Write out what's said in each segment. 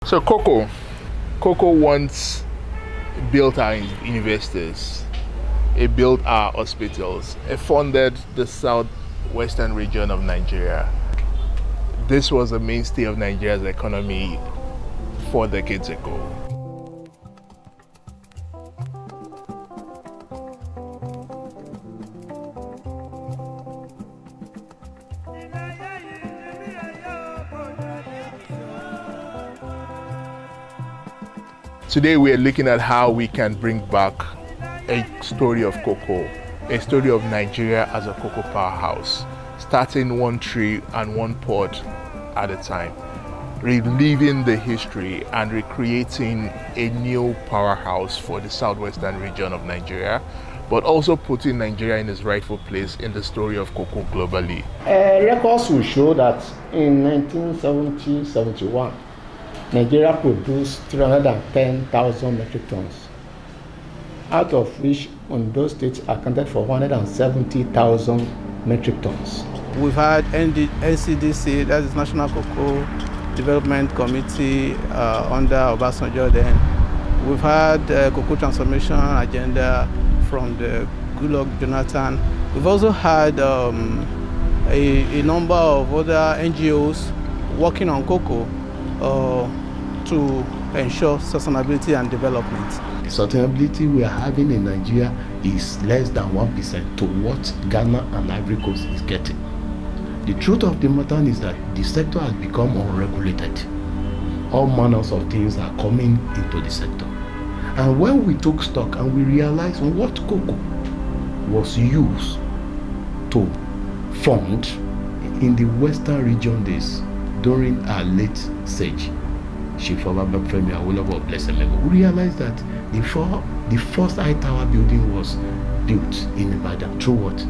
So Cocoa once built our universities, it built our hospitals, it funded the southwestern region of Nigeria. This was a mainstay of Nigeria's economy 4 decades ago. Today we are looking at how we can bring back a story of cocoa, a story of Nigeria as a cocoa powerhouse, starting one tree and one pod at a time, reliving the history and recreating a new powerhouse for the southwestern region of Nigeria, but also putting Nigeria in its rightful place in the story of cocoa globally. Records will show that in 1970-71, Nigeria produced 310,000 metric tons, out of which Ondo State accounted for 170,000 metric tons. We've had NCDC, that is National Cocoa Development Committee under Obasanjo then. We've had Cocoa Transformation Agenda from the Goodluck Jonathan. We've also had a number of other NGOs working on cocoa to ensure sustainability and development. The sustainability we are having in Nigeria is less than 1% to what Ghana and Ivory Coast is getting. The truth of the matter is that the sector has become unregulated. All manners of things are coming into the sector. And when we took stock and we realized what cocoa was used to fund in the western region days during our late sage, Chief Obafemi Awolowo blessed memory, we realized that the first high tower building was built in Ibadan through what?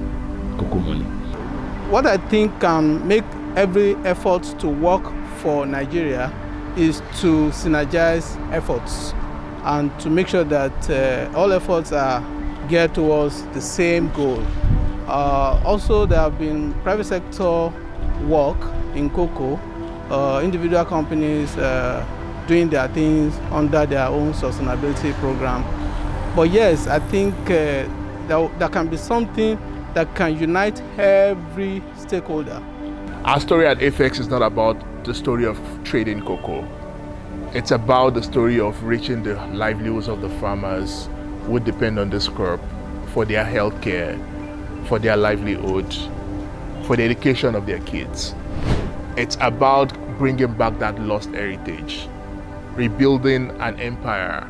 Cocoa money. What I think can make every effort to work for Nigeria is to synergize efforts and to make sure that all efforts are geared towards the same goal. Also, there have been private sector work in cocoa, individual companies doing their things under their own sustainability program. But yes, I think there can be something that can unite every stakeholder. Our story at Apex is not about the story of trading cocoa. It's about the story of reaching the livelihoods of the farmers who depend on this crop for their health care, for their livelihood, for the education of their kids. It's about bringing back that lost heritage, rebuilding an empire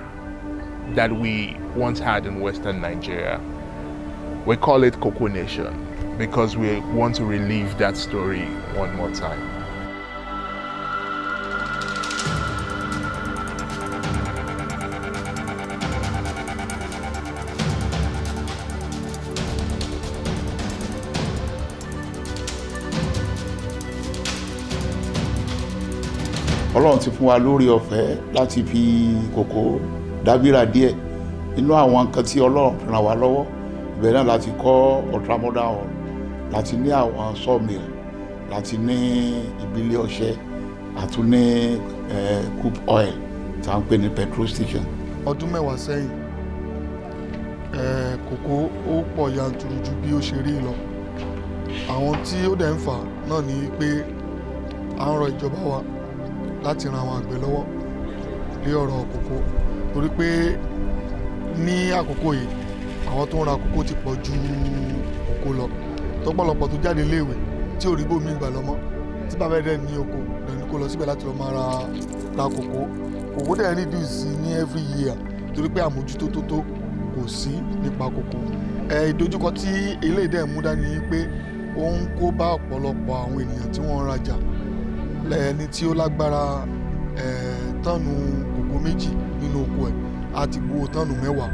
that we once had in Western Nigeria. We call it Cocoa Nation because we want to relive that story one more time. Ọlọ́run ti fún wa lórí ọ̀fẹ́ láti fi kòkó dábìrà díẹ̀ nínú àwọn nǹkan tí Ọlọ́run ràn wá lọ́wọ́. Ibẹ̀ náà láti kọ́ ultramodern hall, láti ní àwọn sawmill, láti ní ìbílẹ̀ ọṣẹ, àti ní crude oil tí a ń pè ní petrol station. Ọdún mẹ́wàá sẹ́yìn, kòkó ó pọ̀ yanturu ju bí ó ṣe rí lọ. Àwọn tí ó dẹ̀ ń fà náà ni pé à ń rọ ìjọba wa láti ran àwọn àgbẹ̀ lọ́wọ́ lé ọ̀rọ̀ kòkó, torí pé ní àkókò yìí àwọn tó ń ra kòkó ti pọ̀ ju kòkó lọ. Tọ́pọ̀lọpọ̀ tó jáde léèwé tí ò rí bòmí ìgbà lọ́mọ́, tí bàbá ẹ̀dẹ̀ ní oko lẹ́nu kó lọ síbẹ̀ láti lọ máa ra kòkó. Kòkó dẹ̀ reduce ní every year torí pé àmójútó tó kò sí nípa kòkó. Ìdojúkọ tí eléyìí dẹ̀ mú dání ni pé ó ń kó bá ọ̀pọ̀lọpọ̀ àwọn ènìyàn tí wọ́n ń rajà. Ẹni tí ó lágbára tọ́ọ̀nù kòkó méjì nínú oko ẹ̀ á ti gbowó tọ́ọ̀nù 10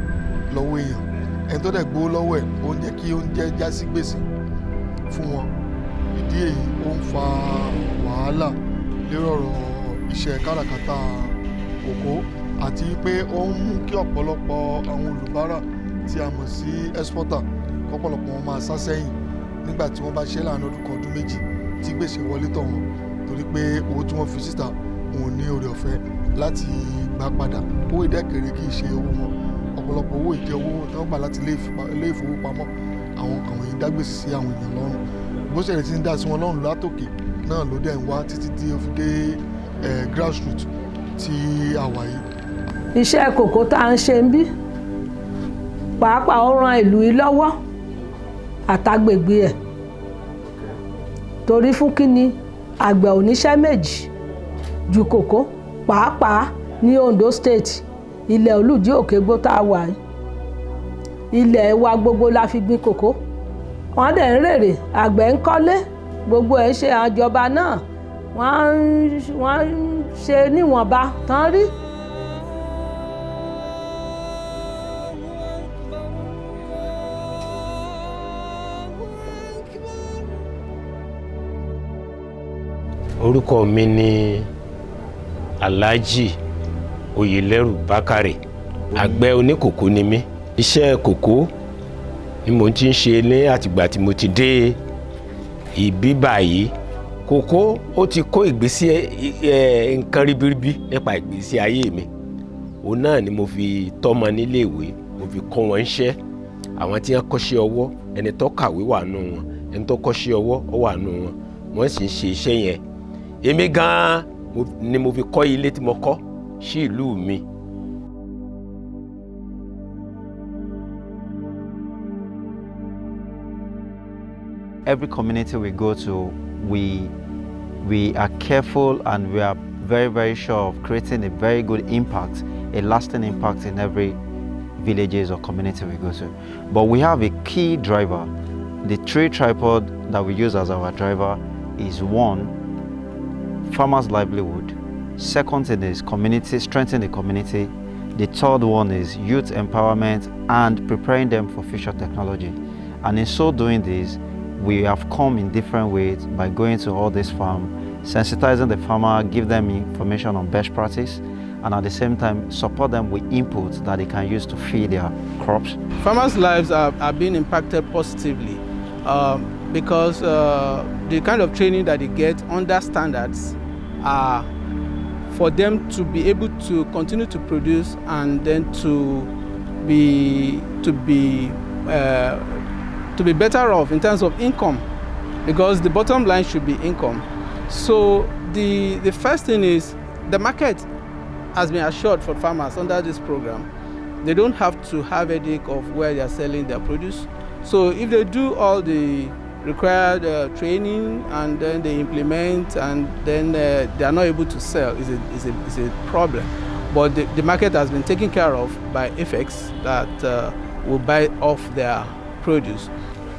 lọ́wọ́ èèyàn. Ẹni tó dẹ̀ gbowó lọ́wọ́ ẹ̀ ó ń jẹ́ kí oúnjẹ já sí gbèsè fún wọn. Ìdí èyí ó ń fa wàhálà lórí ọ̀rọ̀ iṣẹ́ káràkátà kòkó àti pé ó ń mú kí ọ̀pọ̀lọpọ̀ àwọn olùbárà tí a mọ̀ sí exporter kọ́pọ̀lọpọ̀ wọn máa sá sẹ́yìn nígbà tí wọ́n bá ṣe láàrin ọdún kan ọdún méjì tí gbèsè wọlé tọ̀ wọ́n torí pé owó tí wọ́n fi síta wọn ò ní oore ọ̀fẹ́ láti gbà padà. Owó ìdẹ́kẹ̀rẹ́ kì í ṣe owó wọn, ọ̀pọ̀lọpọ̀ owó ìjẹ́ owó tí wọ́n gbà láti ilé ìfowópamọ́, àwọn kan wọ̀nyí dágbèsè sí àwọn èèyàn lọ́rùn. Bó ṣe ti ń dá sí wọn lọ́rùn látòkè náà ló dẹ̀ ń wá títí tí ó fi dé grassroots tí a wà yìí. Iṣẹ́ kòkó tá à ń ṣe ń bí pàápàá ó ran ìlú yìí lọ́wọ́ àtàgbègbè ẹ̀, torí fún kíni àgbẹ̀ oníṣẹ́ méjì ju kòkó, pàápàá ní Ondo State, ilẹ̀ Olújí Òkègbó tá a wà yìí, ilẹ̀ wa gbogbo la fi gbin kòkó. Wọ́n dẹ̀ ń rèrè, àgbẹ̀ ń kọ́lé, gbogbo ẹ̀ ṣe àjọba náà wọ́n ń ṣe níwọ̀nba tán rí. Orúkọ mi ni Alhaji Oyèlẹ́rù Bákàrè. Àgbẹ̀ oníkòkó ni mí. Iṣẹ́ kòkó ni mo ti ń ṣe ní àtìgbà tí mo ti dé ìbí báyìí. Kòkó ó ti kó ìgbésí nǹkan ribiribi nípa ìgbésí ayé mi. Òun náà ni mo fi tọ́mọ nílé ìwé, mo fi kọ́ wọn iṣẹ́. Àwọn tí wọ́n kọ́ṣẹ́ ọwọ́, ẹni tó kàwé wà nù wọn, ẹni tó kọ́ṣẹ́ ọwọ́ ó wà nù wọn. Wọ́n sì ń ṣe iṣẹ́ yẹn. Èmi gan-an ni mo fi kọ́ ilé tí mo kọ́ sí ìlú mi. Every community we go to, we are careful and we are very, very sure of creating a very good impact, a lasting impact in every villages or community we go to. But we have a key driver. The tree tripod that we use as our driver is one, farmers' livelihood. Second thing is community, strengthening the community. The third one is youth empowerment and preparing them for future technology. And in so doing this, we have come in different ways by going to all this farm, sensitizing the farmer, give them information on best practice, and at the same time support them with inputs that they can use to feed their crops. Farmers' lives are being impacted positively because the kind of training that they get under standards are for them to be able to continue to produce and then to be better off in terms of income, because the bottom line should be income. So the first thing is the market has been assured for farmers under this program. They don't have to have a headache of where they are selling their produce. So if they do all the required training and then they implement and then they are not able to sell, is a problem. But the market has been taken care of by Apex that will buy off their produce.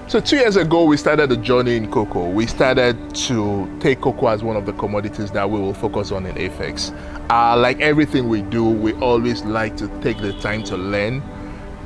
So 2 years ago, we started a journey in cocoa. We started to take cocoa as one of the commodities that we will focus on in Apex. Like everything we do, we always like to take the time to learn,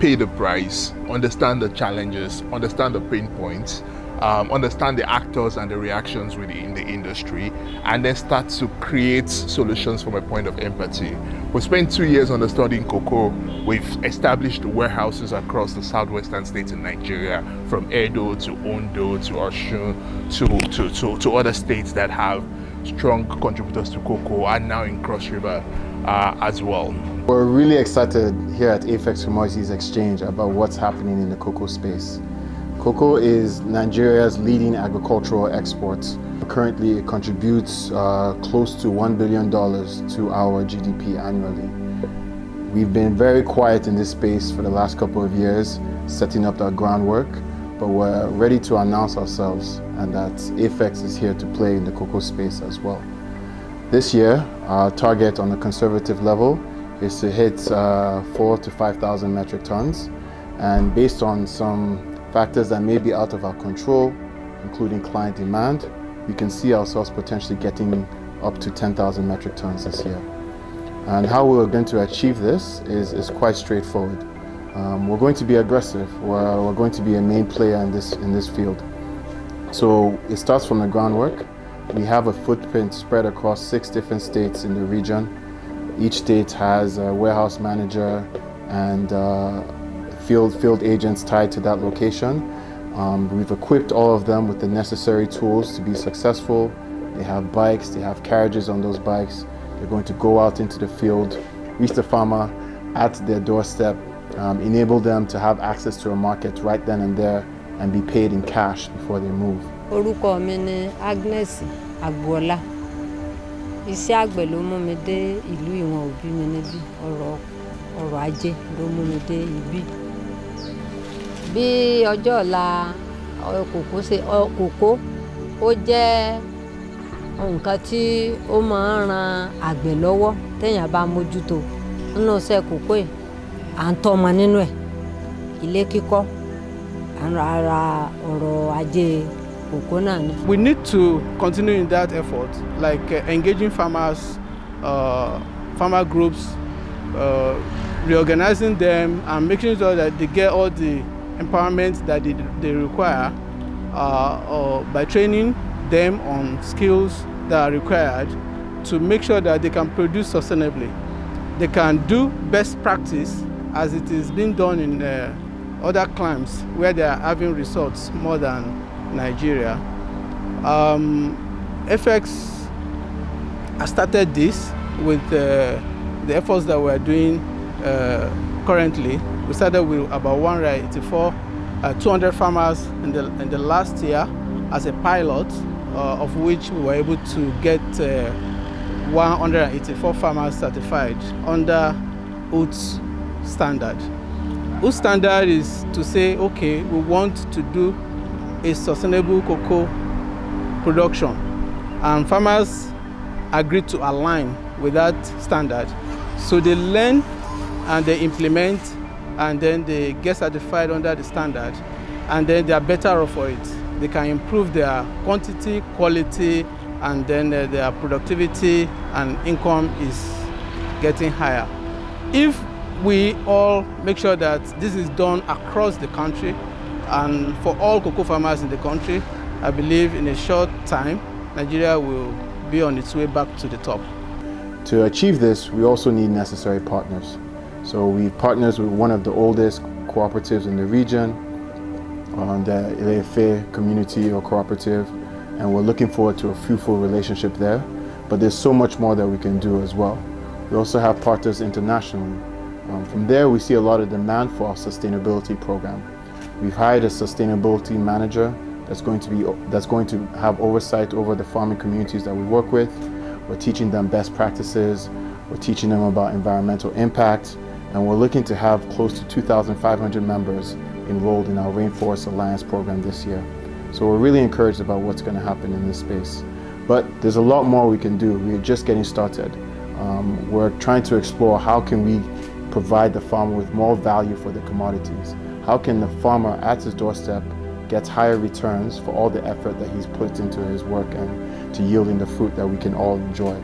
pay the price, understand the challenges, understand the pain points, understand the actors and the reactions within the industry, and then start to create solutions from a point of empathy. We spent 2 years understanding cocoa. We've established warehouses across the southwestern states in Nigeria, from Edo to Ondo to Osun to other states that have strong contributors to cocoa, and now in Cross River as well. We're really excited here at Apex Commodities Exchange about what's happening in the cocoa space. Cocoa is Nigeria's leading agricultural export. Currently, it contributes close to $1 billion to our GDP annually. We've been very quiet in this space for the last couple of years, setting up the groundwork, but we're ready to announce ourselves and that Apex is here to play in the cocoa space as well. This year, our target on a conservative level is to hit 4,000 to 5,000 metric tons, and based on some factors that may be out of our control, including client demand, we can see ourselves potentially getting up to 10,000 metric tons this year. And how we're going to achieve this is quite straightforward. We're going to be aggressive. We're going to be a main player in this field. So it starts from the groundwork. We have a footprint spread across 6 different states in the region. Each state has a warehouse manager and field agents tied to that location. We've equipped all of them with the necessary tools to be successful. They have bikes, they have carriages on those bikes. They're going to go out into the field, reach the farmer at their doorstep, enable them to have access to a market right then and there, and be paid in cash before they move. Orúkọ mi ni Agnes Agboola. Iṣẹ́ àgbẹ̀ ló mú mi dé ìlú ìwọ̀n òbí mi níbí. Ọrọ̀ ajé ló mú mi dé ibí. Bí ọjọ́ ọ̀la kòkó ó jẹ́ nǹkan tí ó máa ń ran àgbẹ̀ lọ́wọ́ téèyàn bá mójútó. Nínú iṣẹ́ kòkó yìí, à ń tọ́ ọmọ nínú ẹ̀, ilé kíkọ́, ara ọrọ̀ ajé. We need to continue in that effort, like engaging farmers, farmer groups, reorganizing them and making sure that they get all the empowerment that they require by training them on skills that are required to make sure that they can produce sustainably. They can do best practice as it is being done in other climes where they are having results more than Nigeria. FX has started this with the efforts that we are doing currently. We started with about 184, 200 farmers in the last year as a pilot, of which we were able to get 184 farmers certified under UTZ standard. UTZ standard is to say, okay, we want to do a sustainable cocoa production, and farmers agreed to align with that standard. So they learn and they implement, and then they get certified under the standard, and then they are better off for it. They can improve their quantity, quality, and then their productivity and income is getting higher. If we all make sure that this is done across the country and for all cocoa farmers in the country, I believe in a short time, Nigeria will be on its way back to the top. To achieve this, we also need necessary partners. So we partners with one of the oldest cooperatives in the region, the Ile-Ife community or cooperative, and we're looking forward to a fruitful relationship there. But there's so much more that we can do as well. We also have partners internationally. From there, we see a lot of demand for our sustainability program. We've hired a sustainability manager that's going to have oversight over the farming communities that we work with. We're teaching them best practices. We're teaching them about environmental impact, and we're looking to have close to 2,500 members enrolled in our Rainforest Alliance program this year. So we're really encouraged about what's going to happen in this space. But there's a lot more we can do. We're just getting started. We're trying to explore how can we provide the farmer with more value for the commodities. How can the farmer at his doorstep get higher returns for all the effort that he's put into his work and to yielding the fruit that we can all enjoy.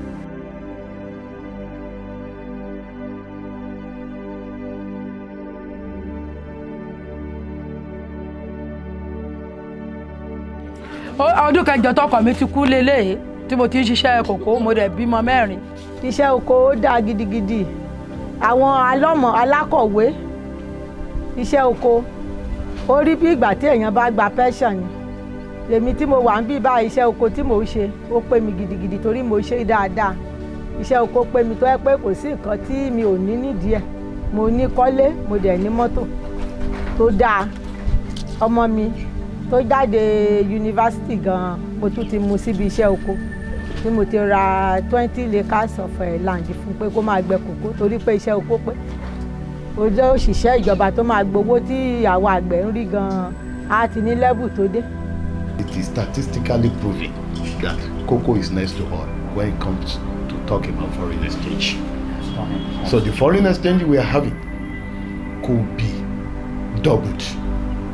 Ọdún kẹjọ tọkọ mi ti kú lélẹ̀ tí mo ti ń ṣiṣẹ́ kòkó, mo dẹ̀ bímọ 4. Iṣẹ́ oko dá gidigidi. Àwọn alọ́mọ alákọ̀wé iṣẹ́ oko ó rí bí ìgbà tí èèyàn bá gba pension ni. Lèmi tí mo wà ń bí bá iṣẹ́ oko tí mo ṣe ó pé mi gidigidi torí mo ṣe dáadáa. Iṣẹ́ oko pé mi tó yẹ pé kò sí nǹkan tí mi ò ní nídìí ẹ̀. Mo ní kọ́lé, mo dẹ̀ ní mọ́tò tó dáa. Ọmọ mi tó jáde yunifásitì gan mo tún ti mú síbi iṣẹ́ oko tí mo ti ra 20 acres of land fún pé kó máa gbẹ kòkó torí pé iṣẹ́ oko pé ó jẹ́ òṣìṣẹ́ ìjọba tó máa gbowó tí àwọn àgbẹ̀ ń rí gan á ti ní level tó dé. It is statistically proven that cocoa is next to oil when it comes to talk about foreign exchange. So the foreign exchange we are having could be doubled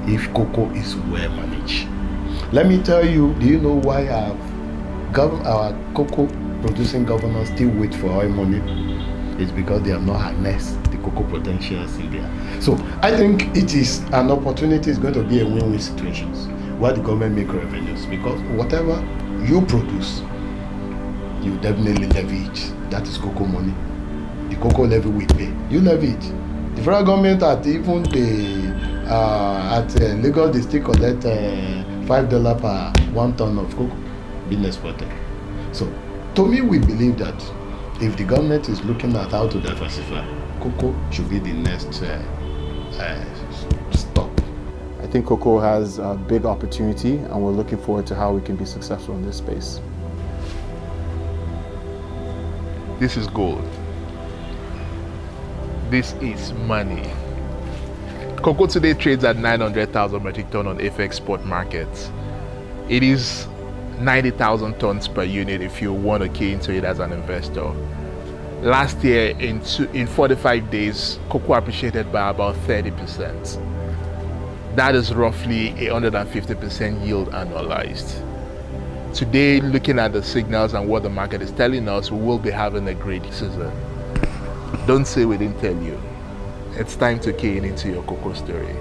if cocoa is well managed. Let me tell you, do you know why our cocoa producing governors still wait for oil money? It's because they have not harnessed the cocoa potentials in there. So I think it is an opportunity, it's going to be a win-win situation where the government make revenues, because whatever you produce, you definitely levy it. That is cocoa money. The cocoa levy we pay, you levy it. The federal government at even the Lagos, they still collect $5 per 1 ton of cocoa being exported. So to me, we believe that If the government is looking at how to diversify, cocoa should be the next stop. I think cocoa has a big opportunity, and we're looking forward to how we can be successful in this space. This is gold. This is money. Cocoa today trades at 900,000 metric ton on FX spot markets. It is 90,000 tons per unit if you want to key into it as an investor. Last year, in 45 days, cocoa appreciated by about 30%. That is roughly 150% yield annualized. Today, looking at the signals and what the market is telling us, we will be having a great season. Don't say we didn't tell you. It's time to key into your cocoa story.